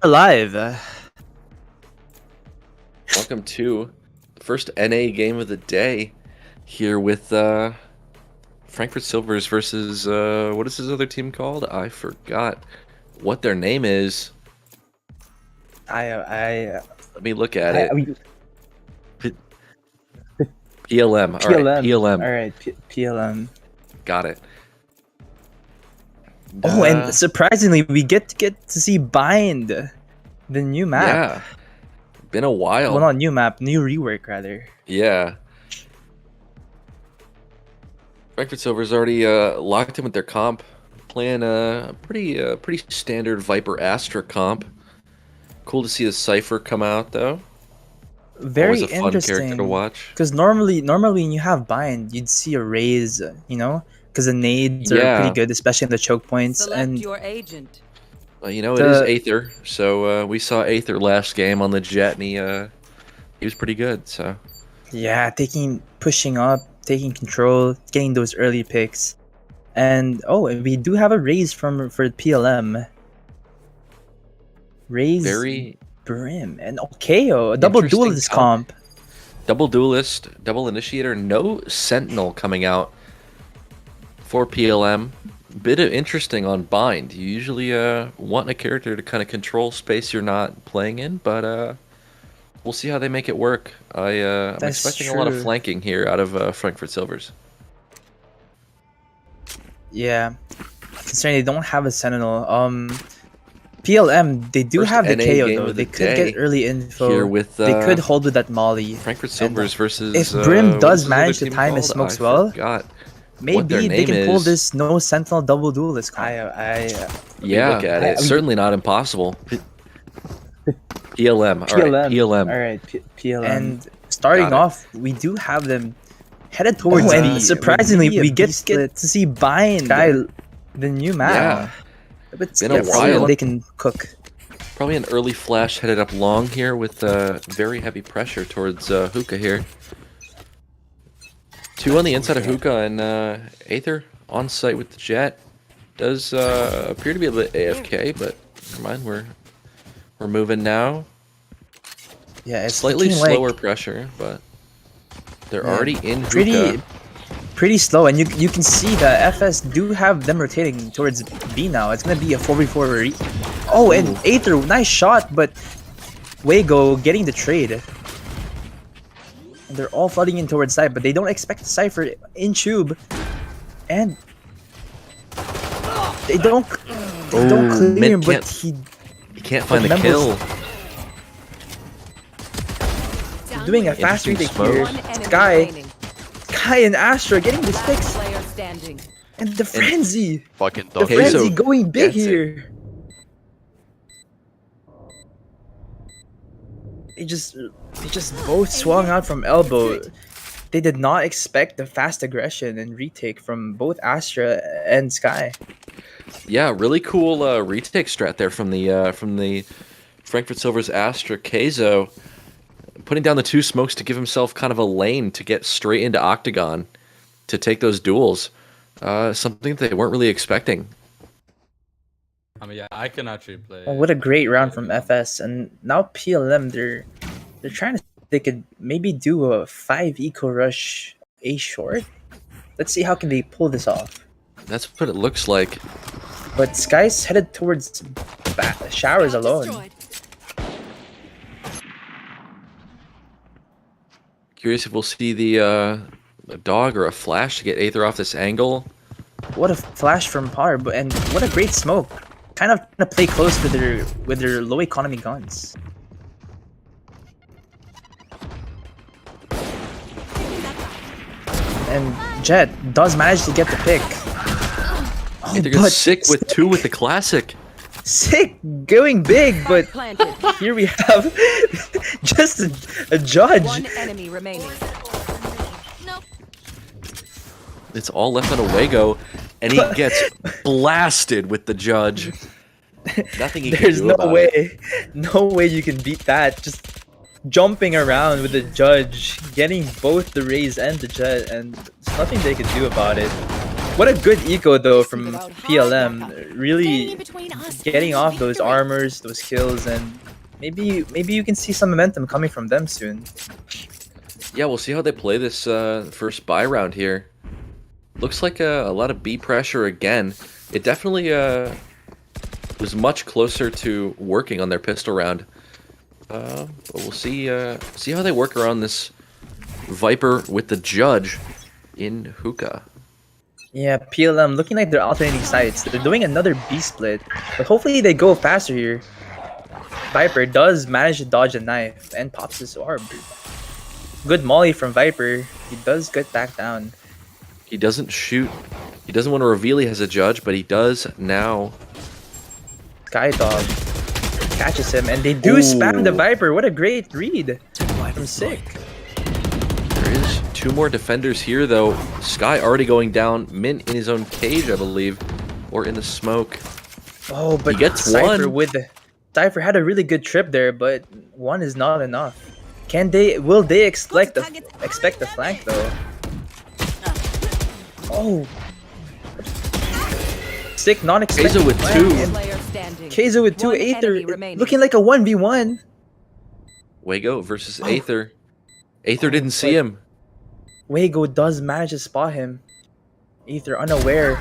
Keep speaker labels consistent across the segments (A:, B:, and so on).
A: Alive.
B: Welcome to the first NA game of the day here with Frankfurt Silvers versus what is his other team called? I forgot what their name is.
A: I
B: Let me look at it.
A: mean,
B: PLM. All right, PLM.
A: All right, PLM.
B: Got it.
A: Oh, and surprisingly, we get to see Bind, the new map.
B: Yeah, been a while.
A: Well, not new map, new rework rather.
B: Yeah. Frankfurt Silver's already locked in with their comp, playing a pretty standard Viper Astra comp. Cool to see the Cypher come out though.
A: Very
B: Always a fun
A: interesting
B: character to watch.
A: Because normally when you have Bind, you'd see a raise, you know, because the nades are pretty good, especially in the choke points.
C: Select your agent.
B: Well, you know, it is Aether, so we saw Aether last game on the Jet, and he was pretty good. So
A: yeah, pushing up, taking control, getting those early picks, and we do have a raise for PLM. Raise
B: very
A: Brim and KO, a double duelist comp.
B: Double duelist, double initiator, no sentinel coming out for PLM. Bit of interesting on Bind. You usually want a character to kind of control space you're not playing in, but we'll see how they make it work. I'm expecting a lot of flanking here out of Frankfurt Silvers.
A: Yeah, considering they don't have a sentinel. PLM, they do have the KO though. They could get early info.
B: Here with,
A: they could hold with that molly.
B: Frankfurt Silvers versus.
A: If Brim does manage to time his smokes well, maybe they can pull this no sentinel double duelist.
B: Yeah, look at it. Certainly not impossible. PLM.
A: All right, PLM. And starting off, we do have them headed towards and surprisingly, we get to see Bind, the new map.
B: Yeah.
A: It's been a while. They can cook.
B: Probably an early flash headed up long here with very heavy pressure towards Hookah here. Two on the inside of Hookah and Aether on site with the Jet. Does appear to be a bit AFK, but never mind. We're moving now.
A: Yeah, it's
B: slightly slower pressure, but they're already in Hookah.
A: Pretty slow, and you can see that FS do have them rotating towards B now. It's gonna be a 4v4. Oh, and Aether, nice shot, but Wago getting the trade. And they're all flooding in towards side, but they don't expect the Cypher in tube, and they don't clear him, but he
B: can't find the kill.
A: Doing a fast retake here. Sky and Astra getting the picks. And the frenzy. The frenzy going big here. They just both swung out from elbow. They did not expect the fast aggression and retake from both Astra and Sky.
B: Yeah, really cool retake strat there from the Frankfurt Silvers Astra. Keizo putting down the two smokes to give himself kind of a lane to get straight into Octagon to take those duels. Something that they weren't really expecting.
D: I mean, yeah, I can actually play.
A: Oh, what a great round from FS, and now PLM they're trying to. They could maybe do a 5 eco rush A short. Let's see how can they pull this off.
B: That's what it looks like.
A: But Sky's headed towards showers alone.
B: Curious if we'll see the a dog or a flash to get Aether off this angle.
A: What a flash from Par, and what a great smoke. Kind of gonna play close with their low economy guns. And Jet does manage to get the pick.
B: Oh, Aether gets sick with 2 with the classic.
A: Sick, going big, but here we have just a judge.
C: One enemy remaining.
B: It's all left on a Wago, and he gets blasted with the judge. Nothing he can do about it.
A: No way you can beat that. Just jumping around with the judge, getting both the raise and the Jet, and there's nothing they can do about it. What a good eco though from PLM. Really getting off those armors, those kills, and maybe you can see some momentum coming from them soon.
B: Yeah, we'll see how they play this first buy round here. Looks like a lot of B pressure again. It definitely was much closer to working on their pistol round. But we'll see how they work around this Viper with the Judge in hookah.
A: Yeah, PLM looking like they're alternating sides. They're doing another B split, but hopefully they go faster here. Viper does manage to dodge a knife and pops his orb. Good molly from Viper. He does get back down.
B: He doesn't shoot. He doesn't want to reveal he has a Judge, but he does now.
A: Skydog catches him, and they do spam the Viper. What a great read from Sick.
B: There is 2 more defenders here, though. Sky already going down. Mint in his own cage, I believe, or in the smoke.
A: Oh, but
B: he gets
A: Cypher
B: one.
A: Cypher had a really good trip there, but one is not enough. Will they expect the flank though? Oh, Sick not expecting
B: Keizo with
A: flank,
B: 2.
A: and
C: Player standing.
A: Keizo with 2.
C: One
A: Aether
C: enemy remaining.
A: looking like a 1v1.
B: Wago versus Aether. Aether didn't see him.
A: Wago does manage to spot him. Aether unaware,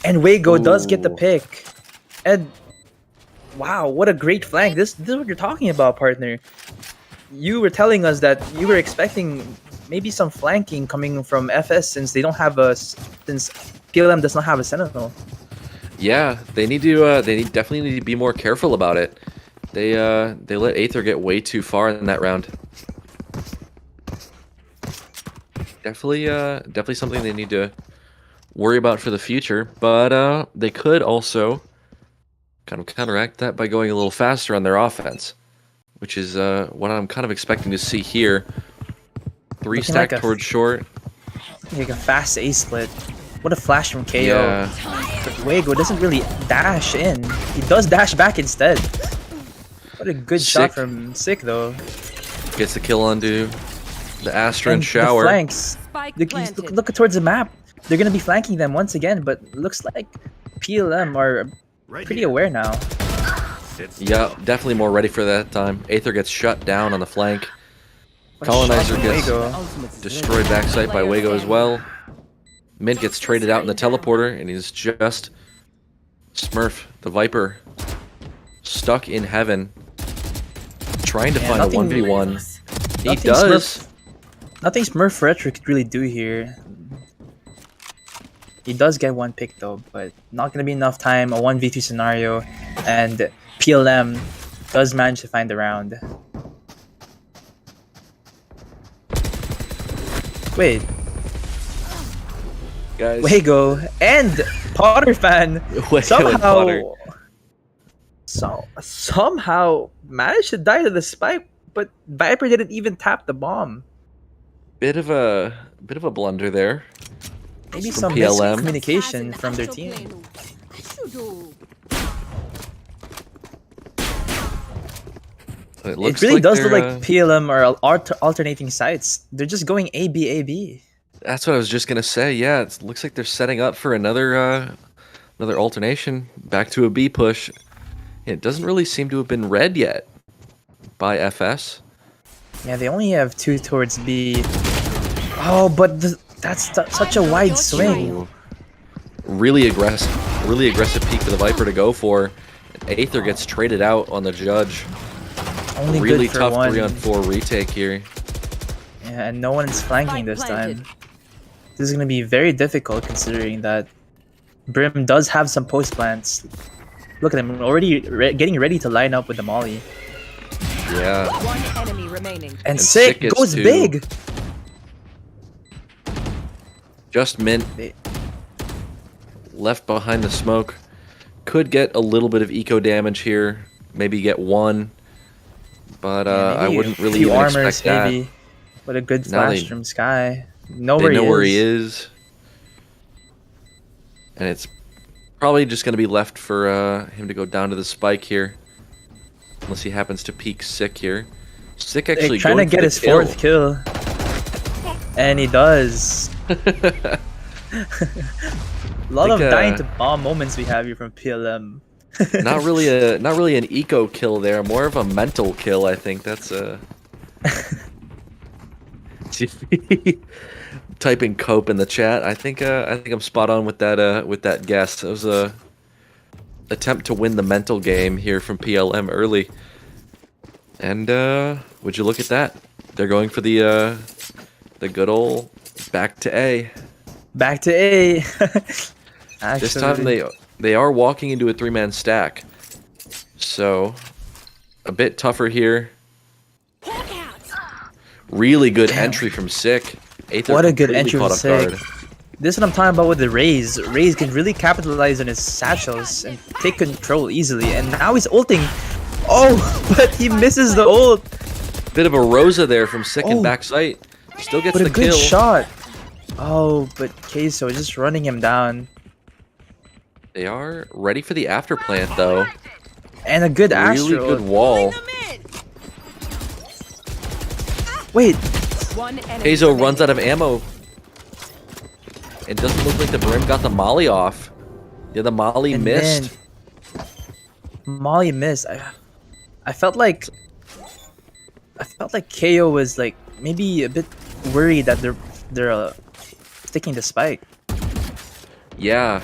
A: and Wago does get the pick. And wow, what a great flank! This is what you're talking about, partner. You were telling us that you were expecting maybe some flanking coming from FS since they don't have since PLM does not have a Sentinel.
B: Yeah, they need to. Definitely need to be more careful about it. They let Aether get way too far in that round. Definitely something they need to worry about for the future. But they could also kind of counteract that by going a little faster on their offense, which is what I'm kind of expecting to see here. 3
A: Looking
B: stack
A: like
B: towards short.
A: Like a fast A split. What a flash from KO.
B: Yeah.
A: But Wago doesn't really dash in. He does dash back instead. What a good shot
B: Sick.
A: from Sick though.
B: Gets the kill onto the Astra and
A: The
B: Shower.
A: flanks.
C: Spike
A: Look,
C: planted.
A: look towards the map. They're gonna be flanking them once again, but looks like PLM are pretty aware now.
B: Yeah, definitely more ready for that time. Aether gets shut down on the flank.
A: What a shot
B: Colonizer
A: from
B: gets
A: Wago.
B: destroyed backside by Wago as well. Mint gets traded out in the teleporter, and he's just Smurf, the Viper, stuck in heaven, trying to
A: Yeah,
B: find a
A: nothing-
B: 1v1. He
A: nothing
B: does.
A: Nothing Smurf Retro could really do here. He does get one pick though, but not gonna be enough time. A 1v2 scenario, and PLM does manage to find the round. Wait,
B: Guys,
A: Wago and Potter fan
B: Wago and Potter.
A: somehow managed to die to the spike, but Viper didn't even tap the bomb.
B: Bit of a blunder there.
A: Maybe
B: From
A: some
B: PLM.
A: miscommunication from their team.
B: It
A: It
B: looks
A: really
B: like
A: does look
B: they're,
A: like PLM are alternating sides. They're just going A B A B.
B: That's what I was just gonna say. Yeah, it looks like they're setting up for another alternation back to a B push. It doesn't really seem to have been read yet by FS.
A: Yeah, they only have 2 towards B. Oh, but that's such a wide swing.
B: Ooh. Really aggressive peek for the Viper to go for. Aether gets traded out on the Judge.
A: Only
B: Really
A: good for
B: tough
A: one.
B: 3-on-4 retake here.
A: Yeah, and no one's flanking this time. This is gonna be very difficult considering that Brim does have some post plants. Look at him already getting ready to line up with the molly.
B: Yeah.
C: One enemy remaining.
A: And
B: Sick
A: Sick
B: gets
A: goes
B: 2.
A: big.
B: Just Mint
A: They-
B: left behind the smoke. Could get a little bit of eco damage here. Maybe get 1. But
A: Yeah,
B: I
A: maybe
B: wouldn't
A: a
B: really
A: few
B: even
A: armors,
B: expect that.
A: maybe. What a good
B: Now
A: flash
B: they-
A: from Sky.
B: They know where he is. And it's probably just going to be left for him to go down to the spike here. Unless he happens to peek Sick here. Sick
A: They're
B: actually
A: trying to
B: going for
A: get
B: the
A: his 4th kill. And he does. A lot of
B: think,
A: dying to bomb moments we have here from PLM.
B: not really an eco kill there, more of a mental kill. I think that's typing cope in the chat. I think I'm spot on with that guess. It was a attempt to win the mental game here from PLM early. And would you look at that? They're going for the good old back to A.
A: Back to A. Actually,
B: This time they are walking into a 3-man stack. So a bit tougher here. Really good entry from Sick. Aether
A: what a good
B: completely
A: entry from
B: caught off
A: Sick.
B: guard.
A: This is what I'm talking about with the Raze. Raze can really capitalize on his satchels and take control easily. And now he's ulting. Oh, but he misses the ult.
B: Bit of a Rosa there from Sick in
A: Oh.
B: back sight. Still gets
A: But a
B: the
A: good
B: kill.
A: shot. Oh, but Queso just running him down.
B: They are ready for the after plant though.
A: And a good
B: Really
A: Astro.
B: good wall.
A: Wait,
C: One enemy
B: Hazo
C: remaining.
B: runs out of ammo. It doesn't look like the Brim got the molly off. Yeah, the molly
A: and
B: missed.
A: then Molly missed. I felt like KO was like maybe a bit worried that they're sticking the spike.
B: Yeah,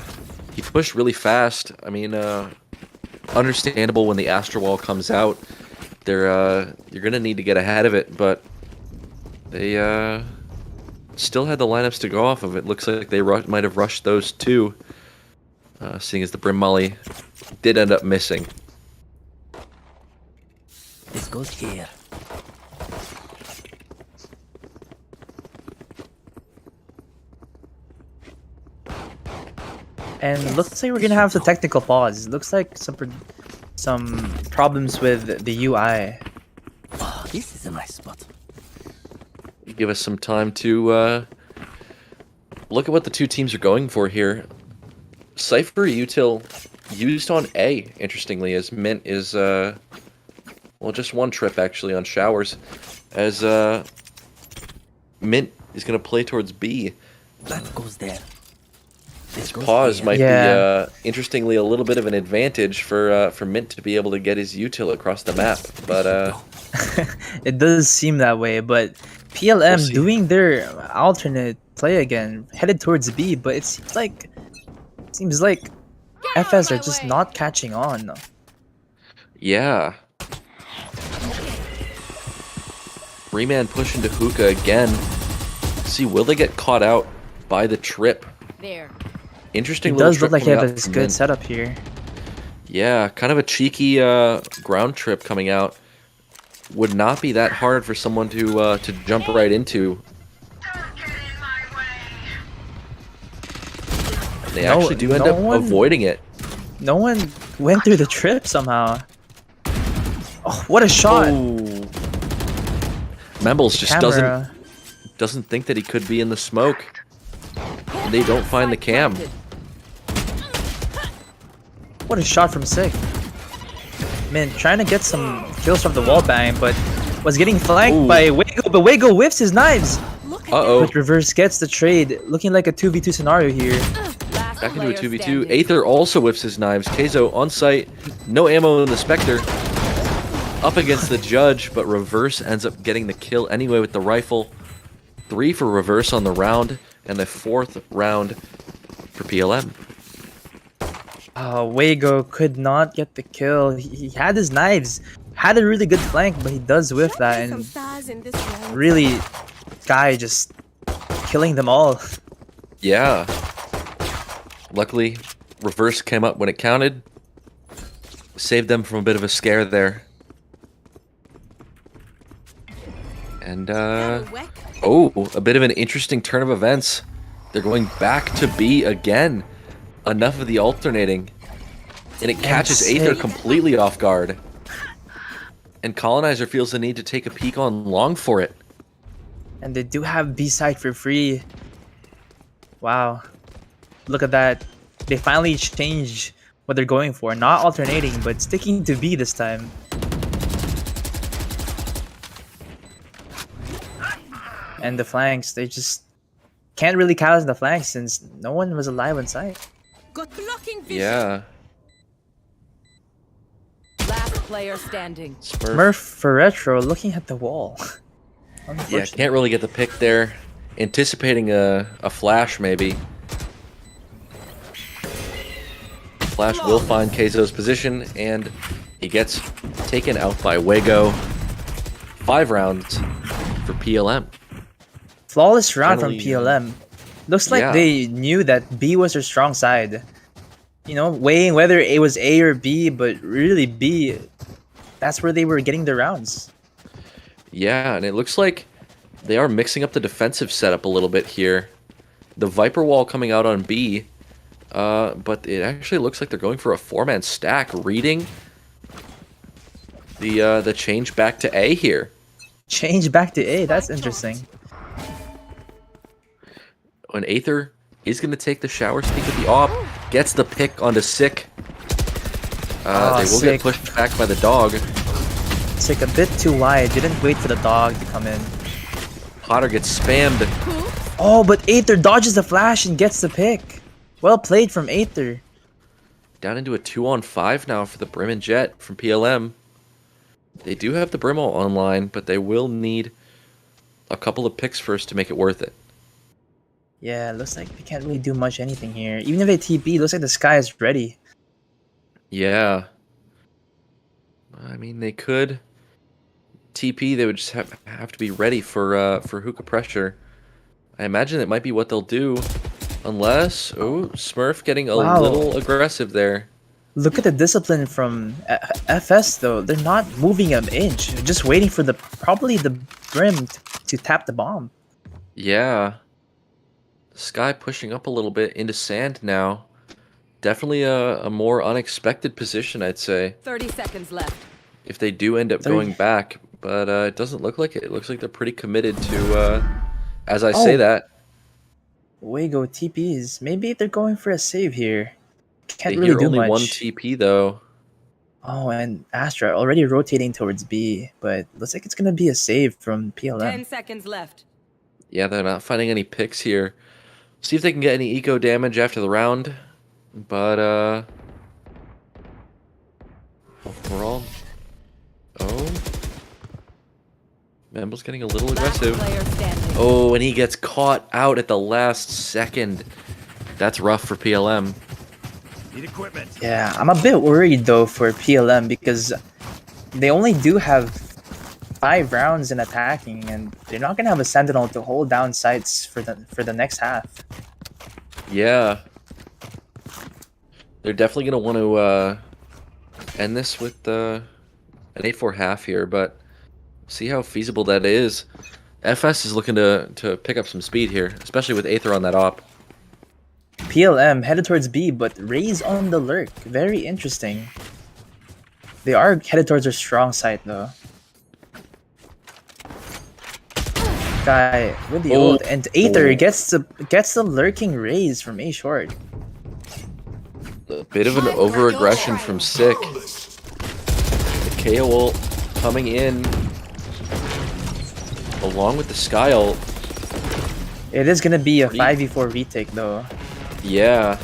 B: he pushed really fast. I mean, understandable when the Astro Wall comes out. You're gonna need to get ahead of it, but they still had the lineups to go off of. It looks like they might have rushed those too, seeing as the Brim Molly did end up missing.
E: This goes here.
A: And it looks like we're gonna have some technical pause. Looks like some problems with the UI.
E: Oh, this is a nice spot.
B: Give us some time to look at what the two teams are going for here. Cypher util used on A, interestingly, as Mint is well, just one trip actually on showers, as Mint is gonna play towards B.
E: That goes there. This goes
B: Pause
E: here.
B: might
A: Yeah.
B: be interestingly a little bit of an advantage for Mint to be able to get his util across the map, but
A: It does seem that way, but PLM
B: We'll see.
A: doing their alternate play again, headed towards B, but it seems like FS are just not catching on.
B: yeah. Reman push into Hookah again. See, will they get caught out by the trip?
C: There.
B: Interesting
A: It
B: little
A: does look
B: trip
A: like he
B: coming
A: has
B: out
A: this
B: from
A: good
B: Mint.
A: setup here.
B: Yeah, kind of a cheeky ground trip coming out. Would not be that hard for someone to jump right into. They
A: No-
B: actually do end
A: no
B: up
A: one-
B: avoiding it.
A: No one went through the trip somehow. Oh, what a shot!
B: Membles just
A: Camera.
B: doesn't think that he could be in the smoke. And they don't find the cam.
A: What a shot from Sick. Man, trying to get some kills from the wall bang, but was getting flanked
B: Ooh.
A: by Wago, but Wago whiffs his knives.
B: Uh-oh.
A: But Reverse gets the trade, looking like a 2v2 scenario here.
C: Last
B: Back into a
C: player
B: 2v2.
C: standing.
B: Aether also whips his knives. Keizo on site. No ammo in the Spectre. Up against the Judge, but Reverse ends up getting the kill anyway with the rifle. 3 for Reverse on the round, and the 4th round for PLM.
A: Wago could not get the kill. He had his knives, had a really good flank, but he does whiff that, and really, guy just killing them all.
B: Yeah. Luckily, Reverse came up when it counted. Saved them from a bit of a scare there. And, oh, a bit of an interesting turn of events. They're going back to B again. Enough of the alternating. And it catches Aether
A: Sick.
B: completely off guard. And Colonizer feels the need to take a peek on long for it.
A: And they do have B-side for free. Wow. Look at that. They finally changed what they're going for. Not alternating, but sticking to B this time. And the flanks, they just can't really callous the flanks since no one was alive on site.
F: Got blocking vision.
B: Yeah.
C: Last player standing.
A: Smurf for retro looking at the wall.
B: Yeah,
A: Unfortunate.
B: can't really get the pick there. Anticipating a flash, maybe. Flash will find Keizo's position, and he gets taken out by Wego. 5 rounds for PLM.
A: Flawless round from
B: Finally,
A: PLM. Looks like
B: yeah.
A: they knew that B was their strong side. You know, weighing whether it was A or B, but really B, that's where they were getting their rounds.
B: Yeah, and it looks like they are mixing up the defensive setup a little bit here. The Viper wall coming out on B, but it actually looks like they're going for a 4-man stack, reading the change back to A here.
A: Change back to A, that's interesting.
B: When Aether is going to take the shower speak with the op, gets the pick onto Sick. They will
A: Sick.
B: get pushed back by the dog.
A: Sick a bit too wide, didn't wait for the dog to come in.
B: Potter gets spammed.
A: Oh, but Aether dodges the flash and gets the pick. Well played from Aether.
B: Down into a 2-on-5 now for the Brim and Jet from PLM. They do have the Brimble online, but they will need a couple of picks first to make it worth it.
A: Yeah, looks like they can't really do much anything here. Even if they TP, looks like the sky is ready.
B: Yeah. I mean, they could TP. They would just have to be ready for hookah pressure. I imagine that might be what they'll do, unless Smurf getting a
A: Wow.
B: little aggressive there.
A: Look at the discipline from FS though. They're not moving an inch. They're just waiting for probably the Brim to tap the bomb.
B: Yeah. Sky pushing up a little bit into sand now. Definitely a more unexpected position, I'd say,
C: 30 seconds left.
B: if they do end up
A: 30.
B: going back. But it doesn't look like it. It looks like they're pretty committed to, as I say
A: Oh.
B: that,
A: Waygo TPs. Maybe they're going for a save here. Can't
B: they
A: really
B: hear
A: do
B: only
A: much.
B: one TP, though.
A: Oh, and Astra already rotating towards B, but looks like it's gonna be a save from
C: 10
A: PLM.
C: seconds left.
B: Yeah, they're not finding any picks here. See if they can get any eco damage after the round. But, overall... Oh... Memble's getting a little
C: Last
B: aggressive.
C: player standing.
B: Oh, and he gets caught out at the last second. That's rough for PLM.
A: Yeah, I'm a bit worried though for PLM because they only do have 5 rounds in attacking, and they're not gonna have a Sentinel to hold down sites for the next half.
B: Yeah. They're definitely going to want to end this with an 8-4 half here, but see how feasible that is. FS is looking to pick up some speed here, especially with Aether on that op.
A: PLM headed towards B, but Raze on the lurk. Very interesting. They are headed towards their strong site though. Guy with the ult, and Aether gets the lurking Raze from A short.
B: A bit of an over-aggression from Sick. The KO ult coming in along with the Sky ult.
A: It is gonna be a 5v4 retake though.
B: Yeah.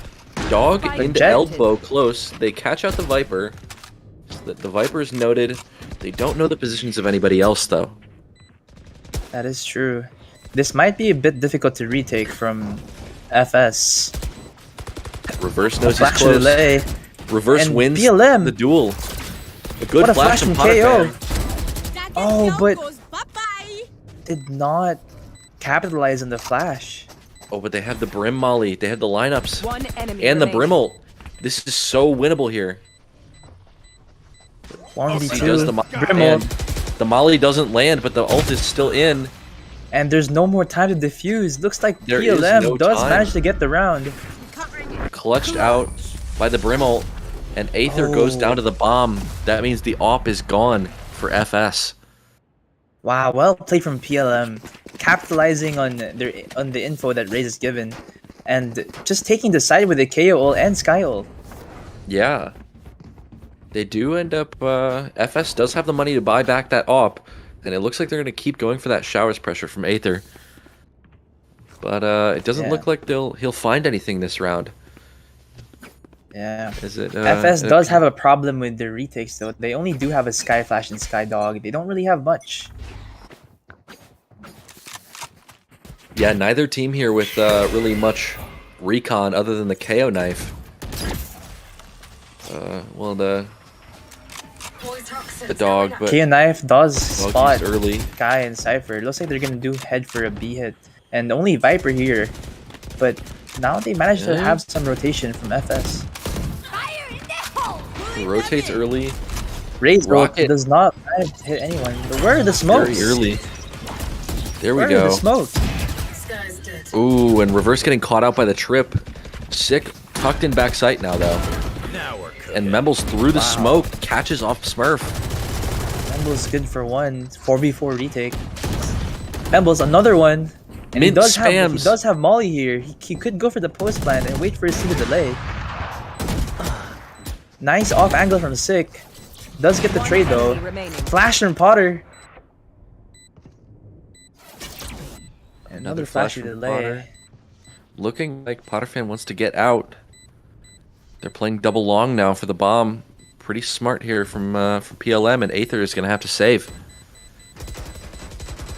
B: Dog into
A: Jet.
B: elbow close. They catch out the Viper. So the Viper is noted. They don't know the positions of anybody else, though.
A: That is true. This might be a bit difficult to retake from FS.
B: Reverse knows he's
A: Flash
B: close.
A: relay.
B: Reverse
A: And
B: wins
A: BLM.
B: the duel. A good
A: What a
B: flash
A: flash
B: from
A: from KO.
B: Potter.
A: Oh, but-
F: Bye-bye.
A: Did not capitalize on the flash.
B: Oh, but they had the Brim Molly. They had the lineups.
C: One enemy
B: And the
C: remaining.
B: Brim ult. This is so winnable here. He
A: 1v2.
B: does the
A: Brim
B: and
A: ult.
B: the Molly doesn't land, but the ult is still in.
A: And there's no more time to defuse. Looks like
B: There is
A: PLM
B: no
A: does
B: time.
A: manage to get the round.
B: Clutched out by the Brim ult. And Aether goes
A: Oh.
B: down to the bomb. That means the op is gone for FS.
A: Wow, well played from PLM, capitalizing on the info that Raze is given, and just taking the side with the KO ult and Sky ult.
B: Yeah. They do end up, FS does have the money to buy back that op, and it looks like they're going to keep going for that showers pressure from Aether. But it doesn't
A: Yeah.
B: look like he'll find anything this round.
A: Yeah.
B: Is it?
A: FS does have a problem with their retakes though. They only do have a Sky Flash and Sky Dog. They don't really have much.
B: Yeah, neither team here with really much recon other than the KO knife. Well, the dog, but
A: Kia Knife does
B: dog
A: spot
B: used early.
A: Sky and Cypher. It looks like they're gonna do head for a B hit. And only Viper here. But now they managed to
B: Yeah.
A: have some rotation from FS.
F: Fire in the hole.
B: He rotates early,
A: Raze
B: Rocket.
A: does not manage to hit anyone. But where are the smokes?
B: very early. There we
A: Where are
B: go.
A: the smokes?
B: Ooh, and reverse getting caught out by the trip. Sick, tucked in backside now though. And Membles through the smoke, catches off Smurf.
A: Memble's good for one. 4v4 retake. Memble's another one. And
B: Mint
A: he
B: spams.
A: does have Molly here. He could go for the post plan and wait for his team to delay. Nice off angle from Sick. Does get the
C: One
A: trade though.
C: enemy remaining.
A: Flash from Potter.
B: Another
A: Another
B: flash
A: flashy
B: from
A: delay.
B: Potter. Looking like Potter fan wants to get out. They're playing double long now for the bomb. Pretty smart here from PLM, and Aether is gonna have to save.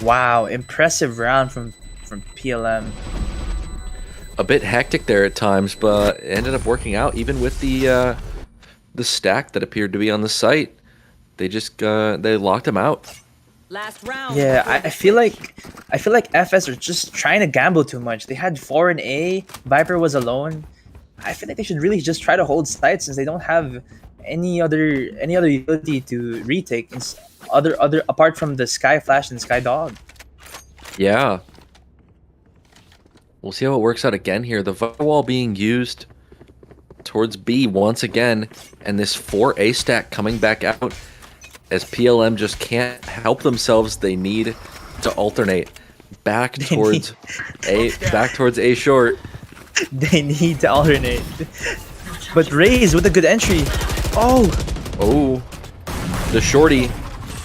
A: Wow, impressive round from PLM.
B: A bit hectic there at times, but it ended up working out even with the stack that appeared to be on the site. They just they locked him out.
C: Last round.
A: Yeah, I feel like FS are just trying to gamble too much. They had 4 in A, Viper was alone. I feel like they should really just try to hold site since they don't have any other utility to retake other apart from the Sky Flash and Sky Dog.
B: Yeah. We'll see how it works out again here. The firewall being used towards B once again, and this 4A stack coming back out as PLM just can't help themselves. They need to alternate back towards A short.
A: They need to alternate. But Raze with a good entry. Oh,
B: Oh, the shorty.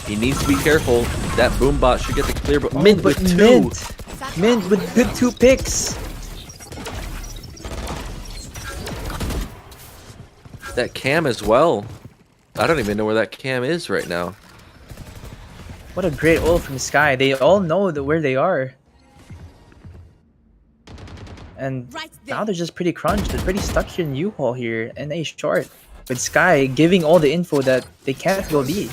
B: He needs to be careful. That boombot should get the clear, but Mint
A: but
B: with two.
A: Mint with good 2 picks.
B: That cam as well. I don't even know where that cam is right now.
A: What a great ult from Sky. They all know where they are. And
F: Right there.
A: now they're just pretty crunched. They're pretty stuck here in U-Haul here and A short. With Sky giving all the info that they can't go B.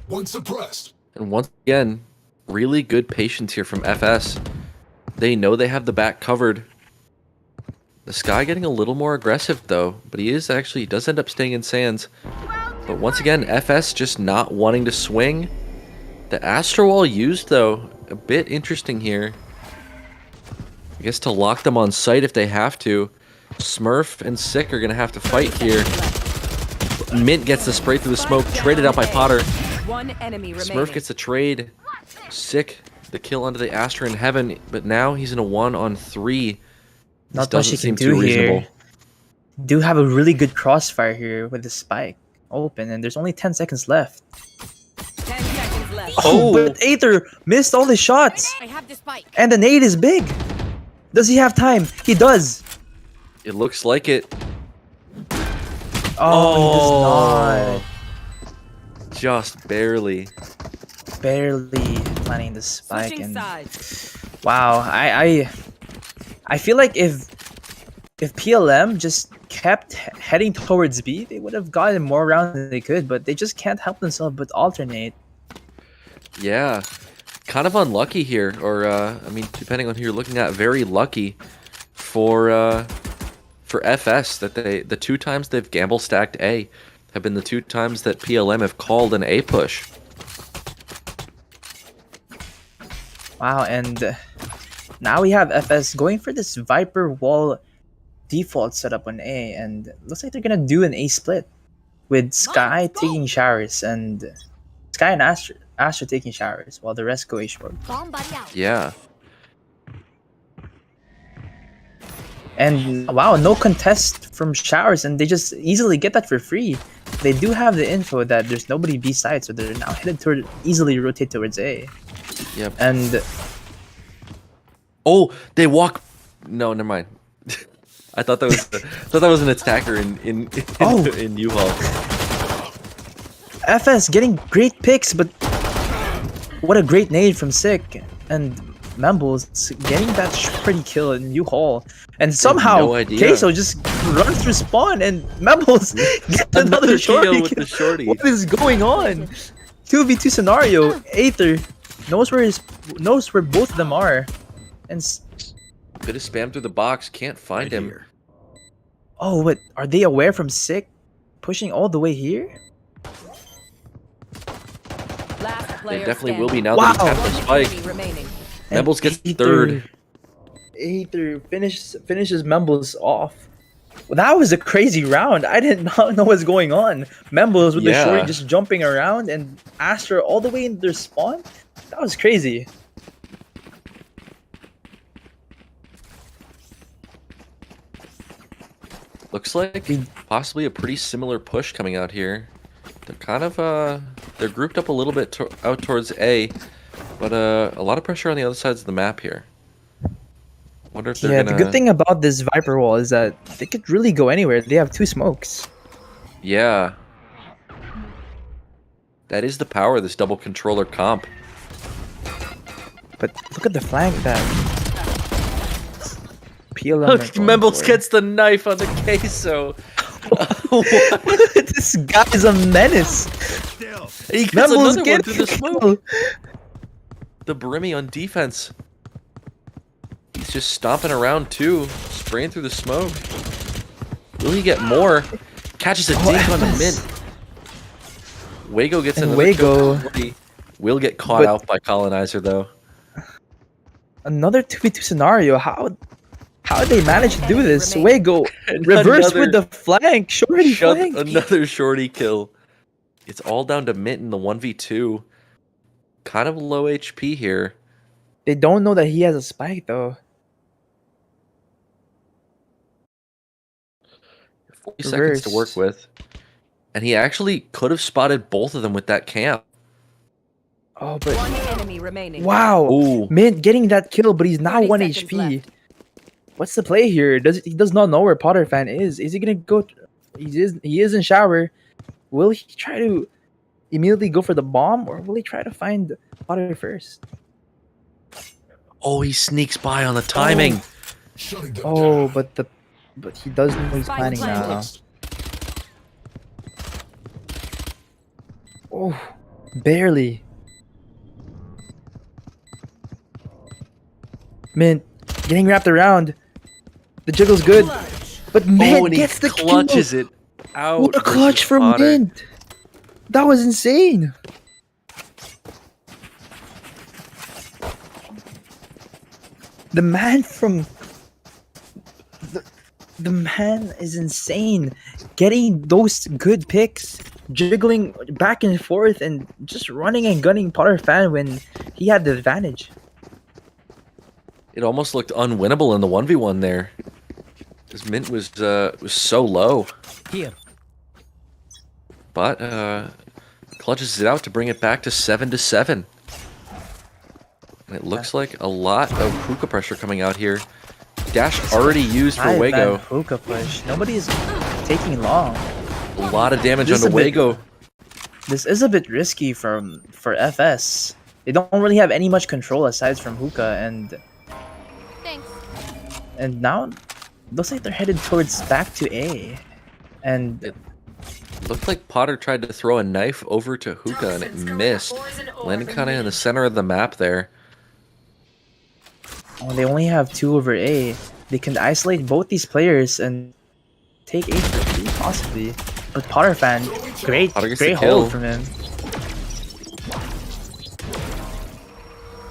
G: One suppressed.
B: And once again, really good patience here from FS. They know they have the back covered. The Sky getting a little more aggressive though, but he does end up staying in Sands. But once again, FS just not wanting to swing. The Astro Wall used though, a bit interesting here. I guess to lock them on site if they have to. Smurf and Sick are gonna have to fight here. Mint gets the spray through the smoke, traded out by Potter.
C: One enemy remaining.
B: Smurf gets the trade. Sick, the kill onto the Astra in heaven, but now he's in a 1-on-3.
A: Not
B: This
A: much you
B: doesn't
A: can
B: seem
A: do
B: too
A: here.
B: reasonable.
A: Do have a really good crossfire here with the spike open, and there's only 10 seconds left.
C: 10 seconds left.
A: Oh, but Aether missed all the shots,
F: I have the spike.
A: and the nade is big. Does he have time? He does.
B: It looks like it.
A: Oh,
B: Just barely.
A: he does not. Barely planning the spike,
C: Switching
A: and
C: sides.
A: wow, I feel like if PLM just kept heading towards B, they would have gotten more rounds than they could, but they just can't help themselves but alternate.
B: Yeah. Kind of unlucky here, or I mean, depending on who you're looking at, very lucky for FS that the 2 times they've gamble stacked A have been the 2 times that PLM have called an A push.
A: Wow, and now we have FS going for this Viper wall default setup on A, and looks like they're gonna do an A split with Sky taking showers and Sky and Astra taking showers while the rest go A short.
F: Bomb buddy out.
B: Yeah.
A: And wow, no contest from showers, and they just easily get that for free. They do have the info that there's nobody B side, so they're now headed toward easily rotate towards A.
B: Yep.
A: And
B: Oh, they walk. No, never mind. I thought that was an attacker in
A: Oh.
B: in U-Haul.
A: FS getting great picks, but what a great nade from Sick. And Membles getting that pretty kill in U-Haul. And somehow
B: no idea.
A: Queso just runs through spawn and Membles gets another
B: kill
A: shorty
B: with the shorty.
A: What is going on? 2v2 scenario. Aether knows where both of them are. And
B: Bit of spam through the box, can't find him.
A: oh, but are they aware from Sick pushing all the way here?
C: Last
B: They
C: player
B: definitely will
C: standing.
B: be now
A: Wow.
B: that he's tapped the
C: One
B: spike.
C: enemy remaining.
A: And
B: Membles gets
A: Aether-
B: third.
A: Aether finishes Membles off. Well, that was a crazy round. I did not know what's going on. Membles with the
B: Yeah.
A: shorty just jumping around and Astra all the way in their spawn. That was crazy.
B: Looks like possibly a pretty similar push coming out here. They're kind of they're grouped up a little bit out towards A, but a lot of pressure on the other sides of the map here. Wonder if they're
A: Yeah,
B: gonna.
A: the good thing about this Viper wall is that they could really go anywhere. They have 2 smokes.
B: Yeah. That is the power of this double controller comp.
A: But look at the flank that PLM are
B: Look,
A: going
B: Membles
A: for.
B: gets the knife on the queso.
A: This guy's a menace.
B: He gets
A: Membles
B: another one
A: get
B: through the smoke. The Brimmy on defense. He's just stomping around too, spraying through the smoke. Will he get more? Catches a dink on the
A: FS.
B: mint. Wago gets
A: And
B: another kill.
A: Wago-
B: Will get caught
A: But-
B: out by Colonizer though.
A: Another 2v2 scenario. How did they manage to do this?
C: Remain.
A: Wago reverse with the flank. Shorty
B: Shut
A: flank.
B: another shorty kill. It's all down to Mint in the 1v2. Kind of low HP here.
A: They don't know that he has a spike though.
B: 40 seconds to work
A: Reversed.
B: with. And he actually could have spotted both of them with that camp.
A: Oh, but
C: One enemy remaining.
A: wow.
B: Ooh.
A: Mint getting that kill, but he's now
C: 30
A: 1
C: seconds
A: HP.
C: left.
A: What's the play here? He does not know where Potter fan is. Is he gonna go? He is in shower. Will he try to immediately go for the bomb, or will he try to find Potter first?
B: Oh, he sneaks by on the timing.
A: Oh, but he does know he's
C: Spike
A: planning
C: planted.
A: now. Oh, barely. Mint getting wrapped around. The jiggle's good, but Mint
B: Oh, and he
A: gets the
B: clutches
A: kill.
B: it out.
A: What a
B: versus
A: clutch from
B: Potter.
A: Mint! That was insane. The man from the man is insane. Getting those good picks, jiggling back and forth, and just running and gunning Potter fan when he had the advantage.
B: It almost looked unwinnable in the 1v1 there. His Mint was so low.
E: Here.
B: But clutches it out to bring it back to 7-7. And it looks like a lot of hookah pressure coming out here. Dash already used for Wago.
A: Hookah push. Nobody's taking long.
B: A lot of damage
A: This
B: on
A: is
B: the
A: a bit-
B: Wago.
A: This is a bit risky for FS. They don't really have any much control aside from hookah,
F: Thanks.
A: and now looks like they're headed towards back to A. And
B: Looked like Potter tried to throw a knife over to hookah and it missed. Landing kind of in the center of the map there.
A: they only have 2 over A. They can isolate both these players and take A for 3 possibly. But Potter fan, great
B: Potter gets the
A: hold
B: kill.
A: from him.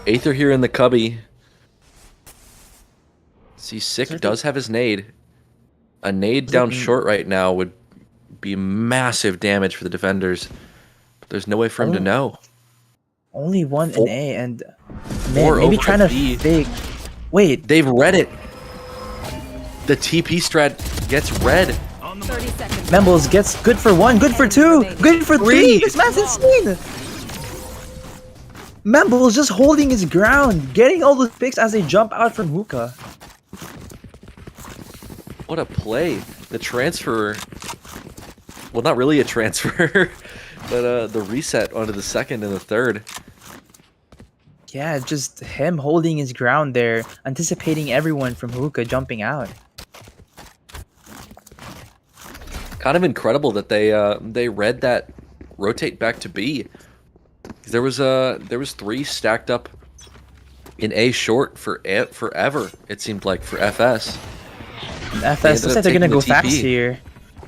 B: Aether here in the cubby. See, Sick does have his nade. A nade down short right now would be massive damage for the defenders. But there's no way for him to know.
A: Only 1 in
B: Four-
A: A, and
B: four
A: man, maybe
B: over
A: trying to
B: B.
A: fake. Wait,
B: They've read it. The TP strat gets read.
C: 30 seconds.
A: Membles gets good for 1, good for 2, good for 3. This man's insane. Membles just holding his ground, getting all the picks as they jump out from hookah.
B: What a play. The transfer. Well, not really a transfer, but the reset onto the second and the third.
A: Yeah, just him holding his ground there, anticipating everyone from hookah jumping out.
B: Kind of incredible that they read that rotate back to B. There was 3 stacked up in A short for forever. It seemed like for FS.
A: FS looks like they're gonna go fast here.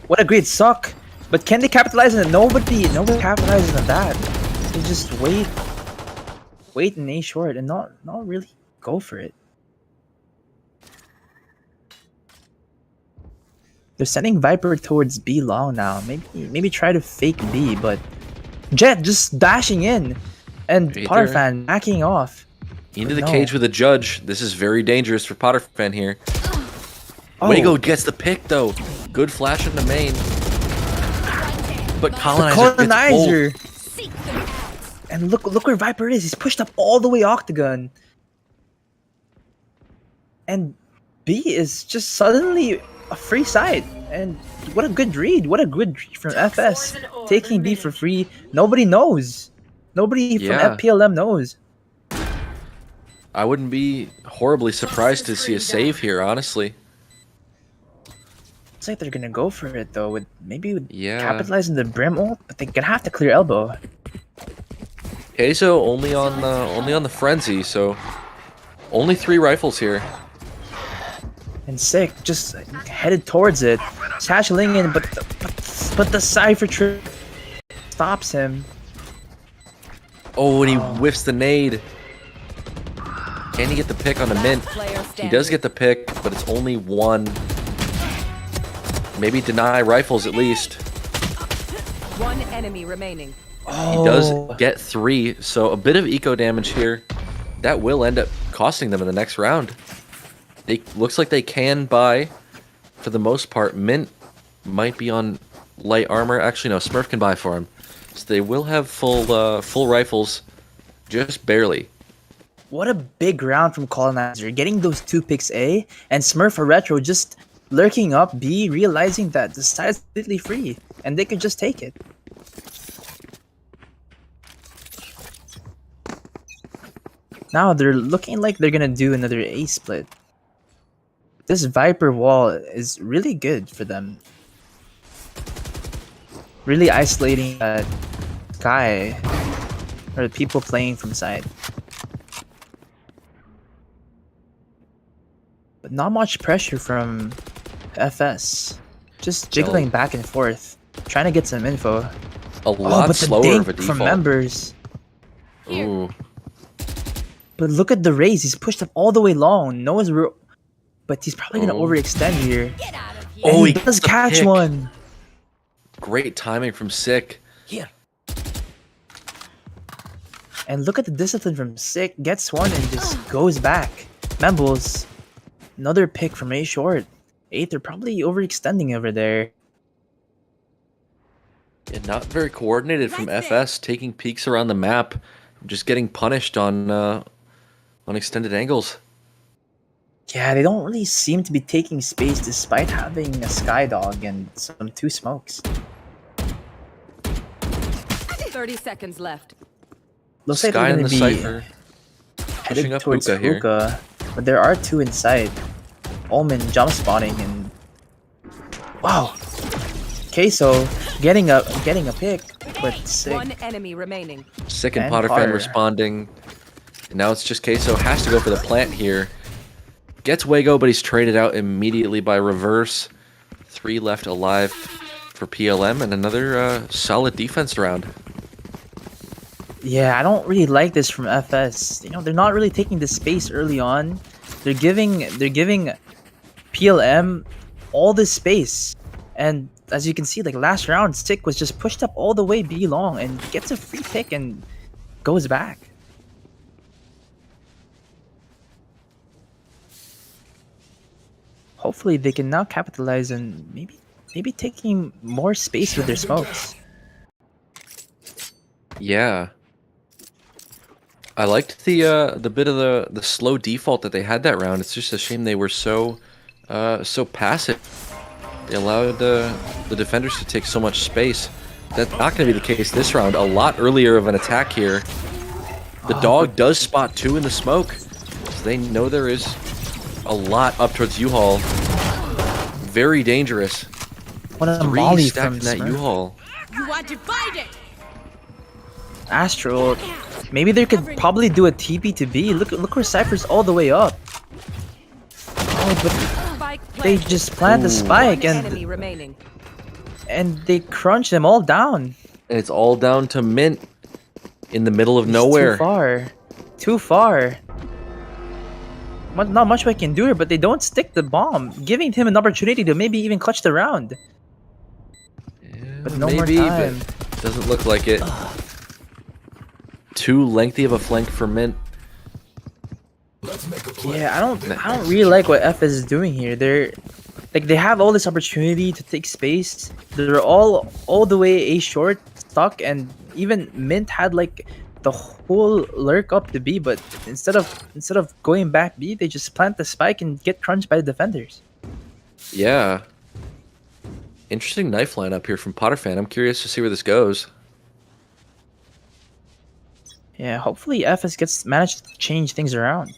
A: What a great suck! But can they capitalize on it? Nobody capitalizes on that. They just wait in A short and not really go for it. They're sending Viper towards B long now. Maybe try to fake B, but Jet just dashing in, and Potterfan backing off.
B: Into the cage with a judge. This is very dangerous for Potterfan here. Wago gets the pick though. Good flash in the main. But Colonizer gets both.
A: And look where Viper is. He's pushed up all the way octagon. And B is just suddenly a free side. And what a good read. What a good read from FS. Taking B for free. Nobody knows. Nobody from FPLM knows.
B: I wouldn't be horribly surprised to see a save here, honestly.
A: Looks like they're gonna go for it though, with capitalizing the Brim ult, but they're gonna have to clear elbow.
B: Queso only on the frenzy, so only 3 rifles here.
A: And Sick just headed towards it, satcheling in, but the Cypher trip stops him.
B: Oh, and he whiffs the nade. Can he get the pick on the mint? He does get the pick, but it's only 1. Maybe deny rifles at least.
C: 1 enemy remaining.
B: He does get 3, so a bit of eco damage here. That will end up costing them in the next round. Looks like they can buy, for the most part. Mint might be on light armor. Actually, no, Smurf can buy for him. So they will have full rifles, just barely.
A: What a big round from Colonizer, getting those 2 picks A, and Smurf or Retro just lurking up B, realizing that the side is completely free, and they could just take it. Now they're looking like they're gonna do another A split. This Viper wall is really good for them. Really isolating Sky, or the people playing from side. But not much pressure from FS. Just jiggling back and forth, trying to get some info.
B: A lot slower of a default.
A: From members.
B: Ooh.
A: But look at the raise. He's pushed up all the way long. No one's but he's probably gonna overextend here.
B: Oh,
A: he does catch one.
B: Great timing from Sick.
E: Here.
A: And look at the discipline from Sick. Gets one and just goes back. Membles. Another pick from A short. 8, they're probably overextending over there.
B: Yeah, not very coordinated from FS, taking peeks around the map, just getting punished on extended angles.
A: Yeah, they don't really seem to be taking space despite having a Skydog and some 2 smokes.
C: 30 seconds left.
A: Looks like
B: Sky
A: they're
B: in
A: gonna
B: the
A: be
B: Cypher. Pushing
A: headed
B: up
A: towards
B: Hookah here.
A: Hookah, but there are 2 inside. Omen jump spotting and wow, Queso getting a pick, but Sick.
C: 1 enemy remaining.
B: Sick and
A: And
B: Potterfan
A: Potter.
B: responding. And now it's just Queso has to go for the plant here. Gets Wago, but he's traded out immediately by reverse. 3 left alive for PLM, and another solid defense round.
A: Yeah, I don't really like this from FS. You know, they're not really taking the space early on. They're giving PLM all this space. And as you can see, like last round, Sick was just pushed up all the way B long and gets a free pick and goes back. Hopefully they can now capitalize and maybe taking more space with their smokes.
B: Yeah. I liked the bit of the slow default that they had that round. It's just a shame they were so so passive. They allowed the defenders to take so much space. That's not going to be the case this round. A lot earlier of an attack here. The dog does spot 2 in the smoke. So they know there is a lot up towards U-Haul. Very dangerous.
A: What a
B: 3
A: molly
B: stacked
A: from
B: in that
A: Smurf.
B: U-Haul.
F: You are divided.
A: Astral. Maybe they could probably do a TP to B. Look where Cypher's all the way up. Oh, but
C: Spike
A: they
C: planted.
A: just plant the
C: One
A: spike
C: enemy remaining.
A: and they crunch them all down.
B: And it's all down to Mint in the middle of
A: It's
B: nowhere.
A: Too far. Too far. Not much we can do here, but they don't stick the bomb, giving him an opportunity to maybe even clutch the round. But no more time.
B: But doesn't look like it. Too lengthy of a flank for Mint.
A: Yeah, I don't really like what FS is doing here. They have all this opportunity to take space. They're all the way A short stuck, and even Mint had like the whole lurk up to B, but instead of going back B, they just plant the spike and get crunched by the defenders.
B: Yeah. Interesting knife lineup here from Potterfan. I'm curious to see where this goes.
A: Yeah, hopefully FS managed to change things around.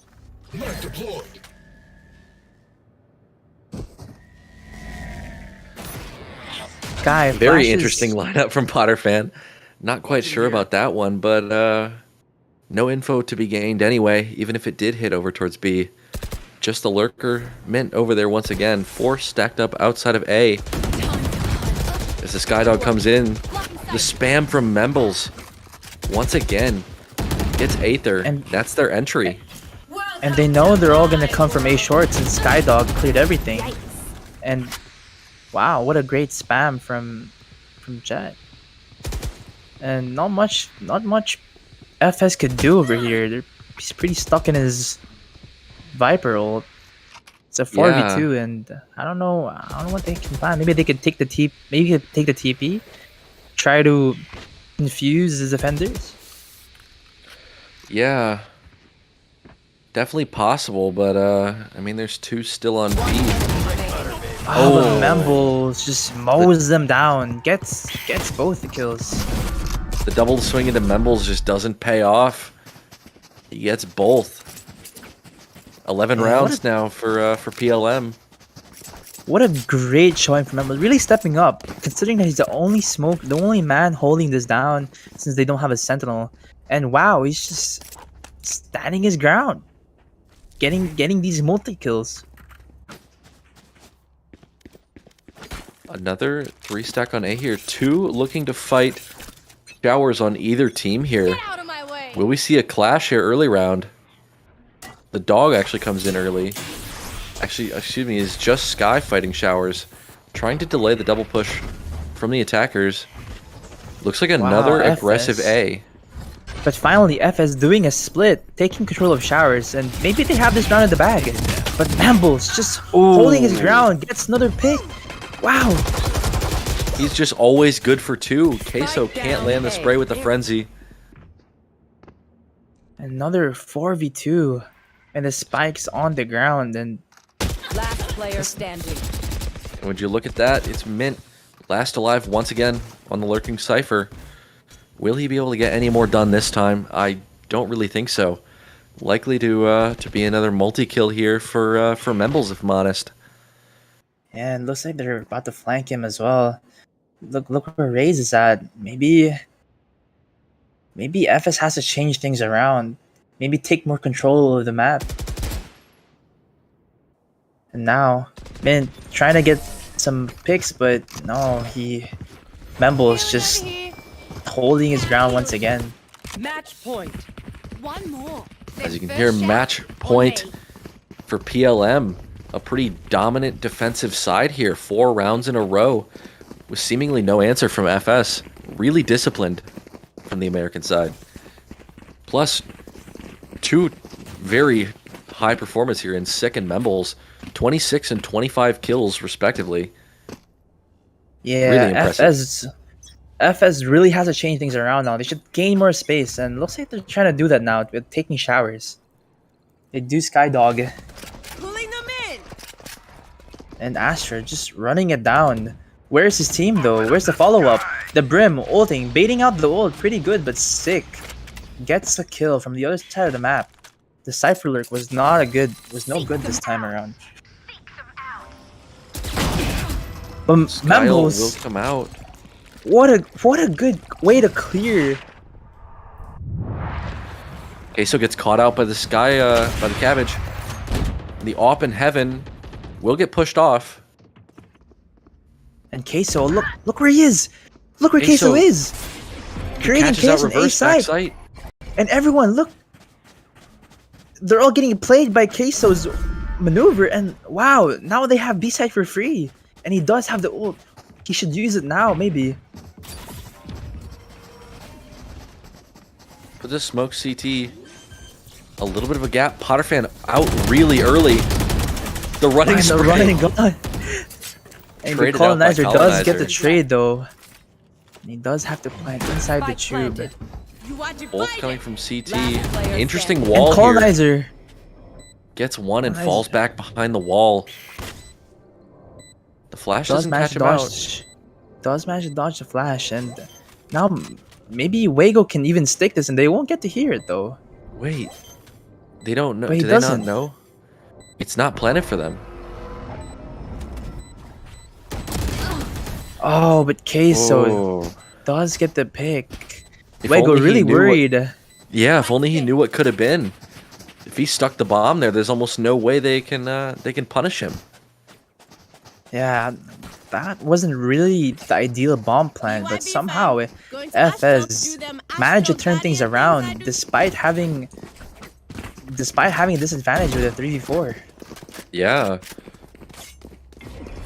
A: Guy,
B: Very
A: flashes-
B: interesting lineup from Potterfan. Not quite sure about that one, but no info to be gained anyway, even if it did hit over towards B. Just the lurker Mint over there once again. 4 stacked up outside of A. As the Skydog comes in, the spam from Membles once again gets Aether, and that's their entry.
A: And they know they're all gonna come from A short since Skydog cleared everything. And wow, what a great spam from Jet. And not much FS could do over here. He's pretty stuck in his Viper ult. It's a 4v2, and I don't know what they can plan. Maybe they could take the TP, try to confuse the defenders.
B: Yeah. Definitely possible, but I mean there's 2 still on B.
A: Oh, but Membles just mows them down. Gets both the kills.
B: The double swing into Membles just doesn't pay off. He gets both. 11 rounds now for PLM.
A: What a great showing from Membles. Really stepping up, considering that he's the only man holding this down since they don't have a sentinel. And wow, he's just standing his ground, getting these multi kills.
B: Another 3 stack on A here. 2 looking to fight showers on either team here.
F: Get out of my way.
B: Will we see a clash here early round? The dog actually comes in early. Actually, excuse me, is just Sky fighting showers. Trying to delay the double push from the attackers. Looks like another
A: FS.
B: aggressive A.
A: But finally, FS doing a split, taking control of showers, and maybe they have this round in the bag. But Membles just holding his ground, gets another pick. Wow.
B: He's just always good for 2. Queso can't land the spray with the frenzy.
A: Another 4v2, and the spike's on the ground, and
C: Last player standing.
B: And would you look at that? It's Mint, last alive once again on the lurking Cypher. Will he be able to get any more done this time? I don't really think so. Likely to be another multi-kill here for Membles, if I'm honest.
A: yeah, it looks like they're about to flank him as well. Look where Raze is at. Maybe FS has to change things around. Membe take more control of the map. And now, Mint trying to get some picks, but no, Memble is just holding his ground once again.
C: Match point.
F: One more.
B: As you can hear, match point for PLM. A pretty dominant defensive side here. 4 rounds in a row with seemingly no answer from FS. Really disciplined from the American side. Plus, 2 very high performance here in Sick and Membles. 26 and 25 kills, respectively.
A: Yeah,
B: Really impressive.
A: FS really has to change things around now. They should gain more space, and looks like they're trying to do that now with taking showers. They do Skydog.
F: Pulling them in.
A: And Astra just running it down. Where's his team though? Where's the follow-up? The Brim ulting, baiting out the ult, pretty good, but sick. Gets a kill from the other side of the map. The Cypher Lurk was no good this time around. But
B: Kyle will
A: Membos,
B: come out.
A: what a good way to clear.
B: Queso gets caught out by this guy, by the cabbage. The AWP in heaven will get pushed off.
A: And Queso, look where he is. Look where
B: Queso
A: Queso is. Creating
B: Catches out
A: chaos on A
B: reverse back
A: side.
B: sight.
A: And everyone, look. They're all getting played by Queso's maneuver. And wow, now they have B side for free. And he does have the ult. He should use it now, maybe.
B: Put this smoke CT. A little bit of a gap. Potter fan out really early. The running
A: And the
B: spray.
A: running gun. And the
B: Traded out by
A: colonizer does get the
B: Colonizer.
A: trade though. And he does have to plant inside the
C: Spike
A: tube.
C: planted.
F: You are
B: Both
F: divided.
B: coming from CT.
C: Last player
B: Interesting
C: standing.
B: wall
A: And
B: here.
A: colonizer.
B: Gets one and
A: Colonizer.
B: falls back behind the wall. The flash
A: Does
B: doesn't
A: manage
B: catch
A: to
B: him out.
A: dodge. Does manage to dodge the flash. And now maybe Wago can even stick this and they won't get to hear it though.
B: Wait. They don't know.
A: But he
B: Do they not
A: doesn't.
B: know? It's not planted for them.
A: Oh, but Queso
B: Oh.
A: does get the pick.
B: If
A: Wago
B: only he
A: really
B: knew what-
A: worried.
B: Yeah, if only he knew what could have been. If he stuck the bomb there, there's almost no way they can punish him.
A: Yeah, that wasn't really the ideal bomb plan, but somehow
F: Going to Astra to
A: FS
F: do them
A: managed to
F: Astro
A: turn things
F: Guardian
A: around
F: inside the-
A: despite having a disadvantage with a 3v4.
B: Yeah.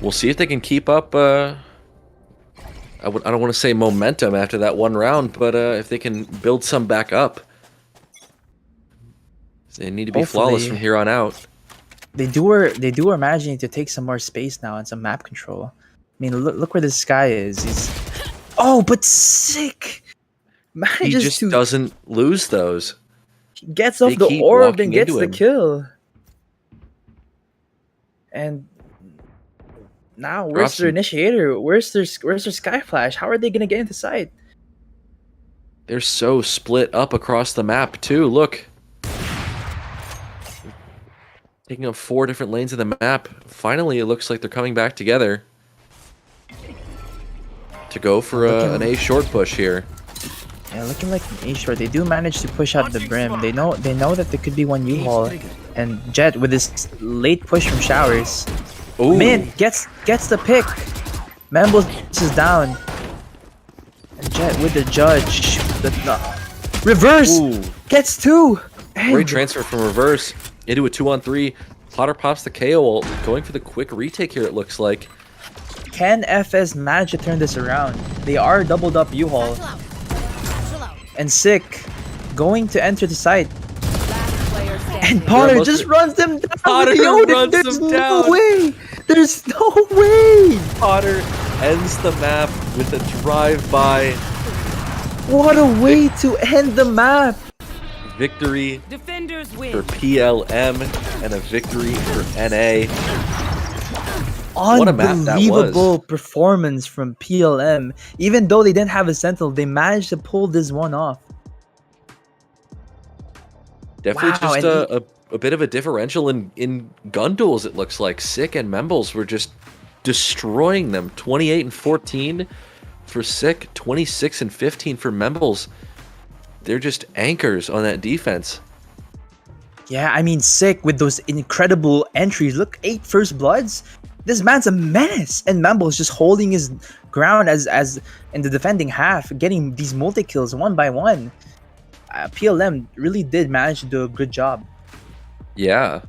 B: We'll see if they can keep up. I don't want to say momentum after that one round, but if they can build some back up. They need to be flawless
A: Hopefully.
B: from here on out.
A: They are managing to take some more space now and some map control. I mean, look where this guy is. He's but sick.
B: He
A: Manages
B: just
A: to
B: doesn't lose those.
A: gets off
B: they
A: the
B: keep
A: orb
B: walking
A: and gets
B: into
A: the
B: him.
A: kill. And now where's their
B: Awesome.
A: initiator? Where's their sky flash? How are they gonna get into sight?
B: They're so split up across the map too. Look. Taking up 4 different lanes of the map. Finally, it looks like they're coming back together. To go for an A short push here.
A: Yeah, looking like an A short. They do manage to push out the brim. They know that there could be one U-haul. And Jet with this late push from Showers.
B: Ooh.
A: Mint gets the pick. Membles is down. And Jet with the judge. Reverse
B: Ooh.
A: gets 2.
B: Great
A: And
B: transfer from reverse into a 2-on-3. Potter pops the KO ult, going for the quick retake here, it looks like.
A: can FS manage to turn this around? They are doubled up U-haul.
F: Chill out. Chill out.
A: And Sick going to enter the site.
C: Last player standing.
A: And Potter
B: almost-
A: just runs them down
B: Potter
A: with the Odin.
B: runs
A: There's
B: them
A: no
B: down.
A: way. There's no way.
B: Potter ends the map with a drive-by
A: What a way to end the map.
B: victory
C: Defenders
B: for
C: win.
B: PLM and a victory for NA. What a map that was.
A: Unbelievable performance from PLM. Even though they didn't have a Sentinel, they managed to pull this one off.
B: Definitely
A: Wow,
B: just
A: and
B: a bit of a differential in gun duels, it looks like. Sick and Membles were just destroying them. 28 and 14 for Sick, 26 and 15 for Membles. They're just anchors on that defense.
A: Yeah, I mean, Sick with those incredible entries. Look, 8 first bloods. This man's a menace. And Mamble's just holding his ground as in the defending half, getting these multi-kills one by one. PLM really did manage to do a good job.
B: Yeah.